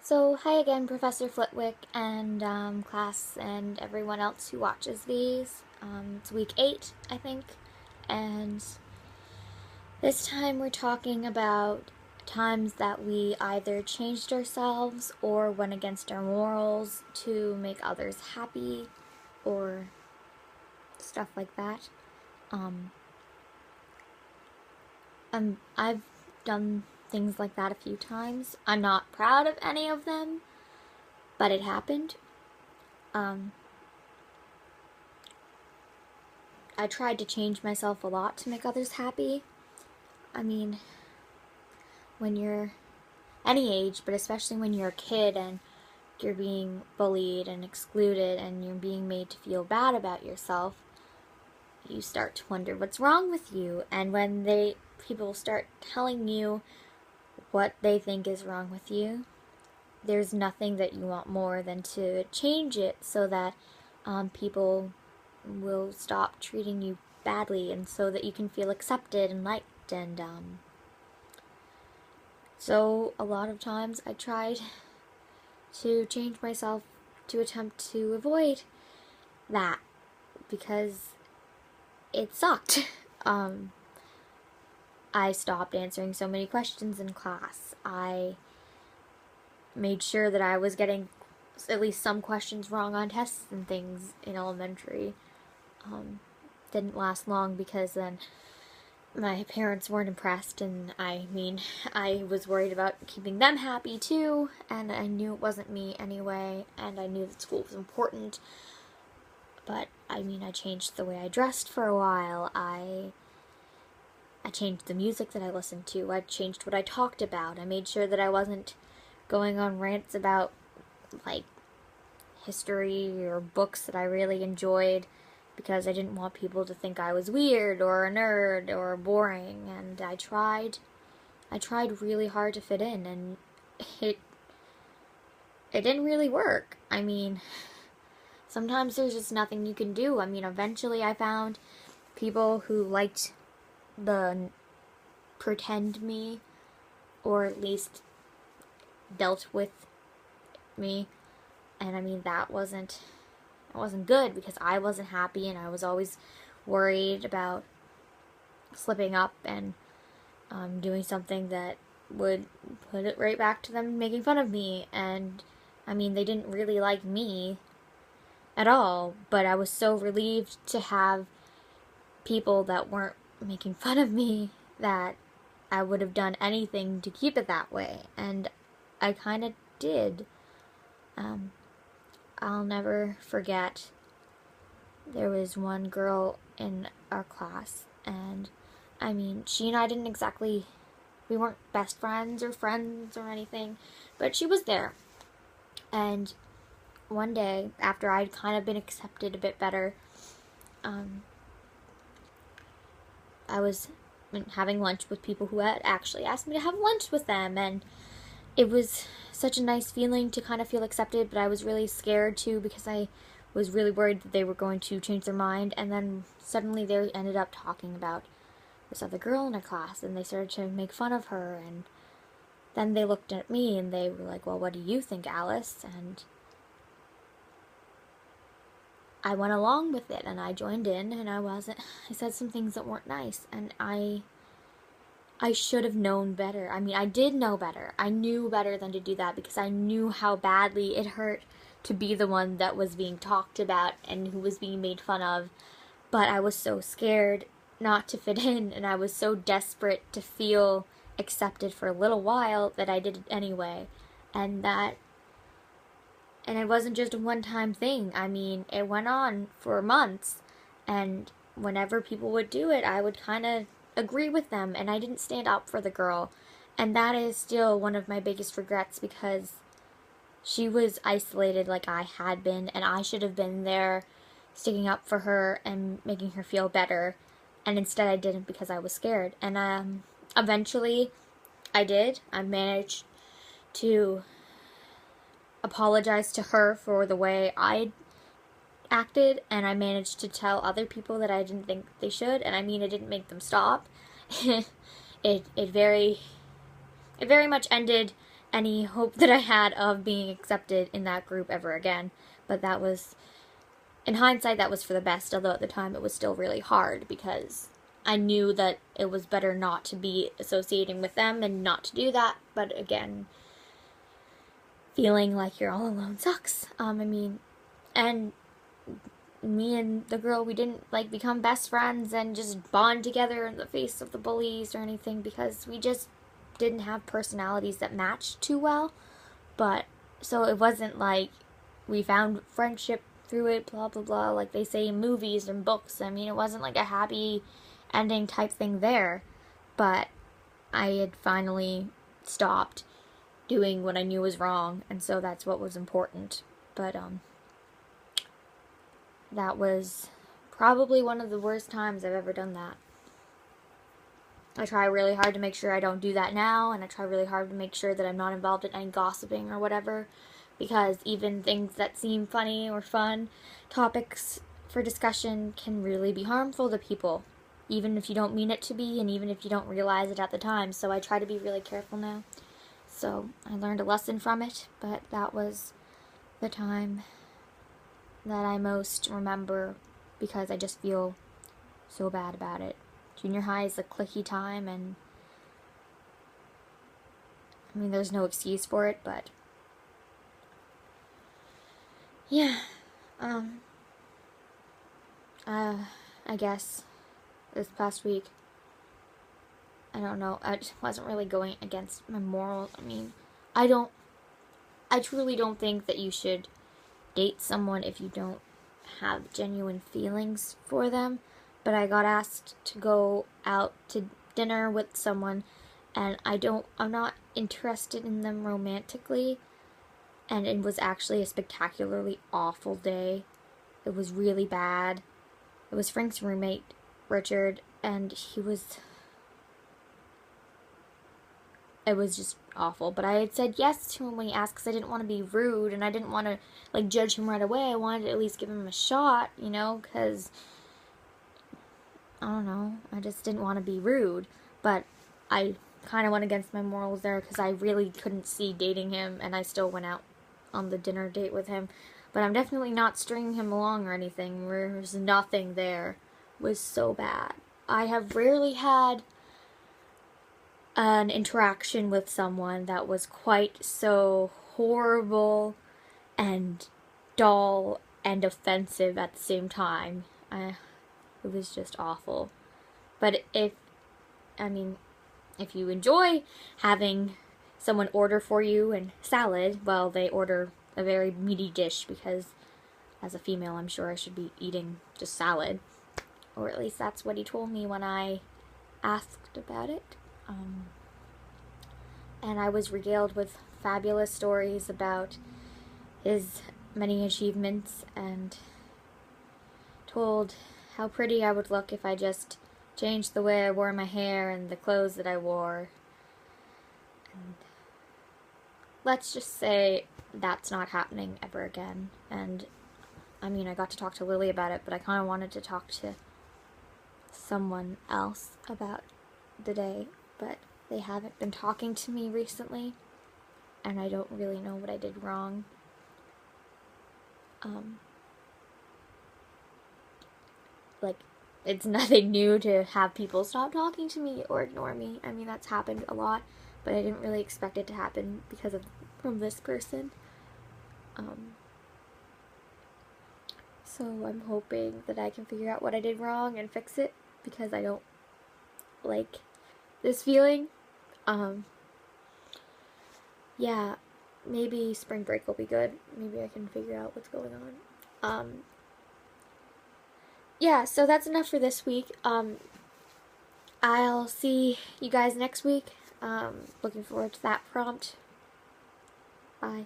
So, hi again, Professor Flitwick and class and everyone else who watches these. It's week 8, I think, and this time we're talking about times that we either changed ourselves or went against our morals to make others happy or stuff like that. I've done things like that a few times. I'm not proud of any of them, but it happened. I tried to change myself a lot to make others happy. I mean, when you're any age, but especially when you're a kid and you're being bullied and excluded and you're being made to feel bad about yourself, you start to wonder what's wrong with you. And when people start telling you what they think is wrong with you, there's nothing that you want more than to change it so that people will stop treating you badly and so that you can feel accepted and liked. And so a lot of times I tried to change myself to attempt to avoid that because it sucked. I stopped answering so many questions in class. I made sure that I was getting at least some questions wrong on tests and things in elementary. Didn't last long because then my parents weren't impressed, and I was worried about keeping them happy too, and I knew it wasn't me anyway, and I knew that school was important. But I changed the way I dressed for a while. I changed the music that I listened to. I changed what I talked about. I made sure that I wasn't going on rants about like history or books that I really enjoyed, because I didn't want people to think I was weird or a nerd or boring. And I tried really hard to fit in, and it didn't really work. Sometimes there's just nothing you can do. Eventually I found people who liked the pretend me, or at least dealt with me. And that wasn't good, because I wasn't happy, and I was always worried about slipping up and doing something that would put it right back to them making fun of me. And they didn't really like me at all, but I was so relieved to have people that weren't making fun of me that I would have done anything to keep it that way. And I kind of did. I'll never forget, there was one girl in our class, and she and I we weren't best friends or anything, but she was there. And one day, after I'd kind of been accepted a bit better, I was having lunch with people who had actually asked me to have lunch with them, and it was such a nice feeling to kind of feel accepted, but I was really scared too, because I was really worried that they were going to change their mind. And then suddenly they ended up talking about this other girl in our class, and they started to make fun of her. And then they looked at me and they were like, well, what do you think, Alice? And I went along with it, and I joined in, and I said some things that weren't nice, and I should have known better. I did know better. I knew better than to do that, because I knew how badly it hurt to be the one that was being talked about and who was being made fun of. But I was so scared not to fit in, and I was so desperate to feel accepted for a little while that I did it anyway. And it wasn't just a one-time thing. It went on for months, and whenever people would do it, I would kind of agree with them, and I didn't stand up for the girl. And that is still one of my biggest regrets, because she was isolated like I had been, and I should have been there sticking up for her and making her feel better. And instead I didn't, because I was scared. And eventually I did. I managed to apologize to her for the way I acted, and I managed to tell other people that I didn't think they should, and it didn't make them stop. It very much ended any hope that I had of being accepted in that group ever again. But that was, in hindsight, that was for the best, although at the time it was still really hard because I knew that it was better not to be associating with them and not to do that. But again, feeling like you're all alone sucks. And me and the girl, we didn't like become best friends and just bond together in the face of the bullies or anything because we just didn't have personalities that matched too well. But so it wasn't like we found friendship through it, blah blah blah, like they say in movies and books. I mean, it wasn't like a happy ending type thing there, but I had finally stopped doing what I knew was wrong, and so that's what was important. But that was probably one of the worst times I've ever done that. I try really hard to make sure I don't do that now, and I try really hard to make sure that I'm not involved in any gossiping or whatever, because even things that seem funny or fun topics for discussion can really be harmful to people, even if you don't mean it to be, and even if you don't realize it at the time. So I try to be really careful now. So I learned a lesson from it, but that was the time that I most remember because I just feel so bad about it. Junior high is a cliquey time, and I mean, there's no excuse for it, but yeah, I guess this past week, I don't know, I just wasn't really going against my morals. I mean, I truly don't think that you should date someone if you don't have genuine feelings for them, but I got asked to go out to dinner with someone, and I'm not interested in them romantically, and it was actually a spectacularly awful day. It was really bad. It was Frank's roommate, Richard, and it was just awful. But I had said yes to him when he asked because I didn't want to be rude, and I didn't want to like judge him right away. I wanted to at least give him a shot, because I don't know, I just didn't want to be rude. But I kind of went against my morals there because I really couldn't see dating him, and I still went out on the dinner date with him. But I'm definitely not stringing him along or anything. There's nothing there. It was so bad. I have rarely had an interaction with someone that was quite so horrible and dull and offensive at the same time. It was just awful. But if you enjoy having someone order for you and salad, well, they order a very meaty dish because as a female, I'm sure I should be eating just salad. Or at least that's what he told me when I asked about it. And I was regaled with fabulous stories about his many achievements and told how pretty I would look if I just changed the way I wore my hair and the clothes that I wore. And let's just say that's not happening ever again. And I got to talk to Lily about it, but I kind of wanted to talk to someone else about the day, but they haven't been talking to me recently, and I don't really know what I did wrong. It's nothing new to have people stop talking to me or ignore me. That's happened a lot, but I didn't really expect it to happen from this person. So I'm hoping that I can figure out what I did wrong and fix it, because I don't like this feeling. Yeah, maybe spring break will be good. Maybe I can figure out what's going on. Yeah, so that's enough for this week. I'll see you guys next week. Looking forward to that prompt. Bye.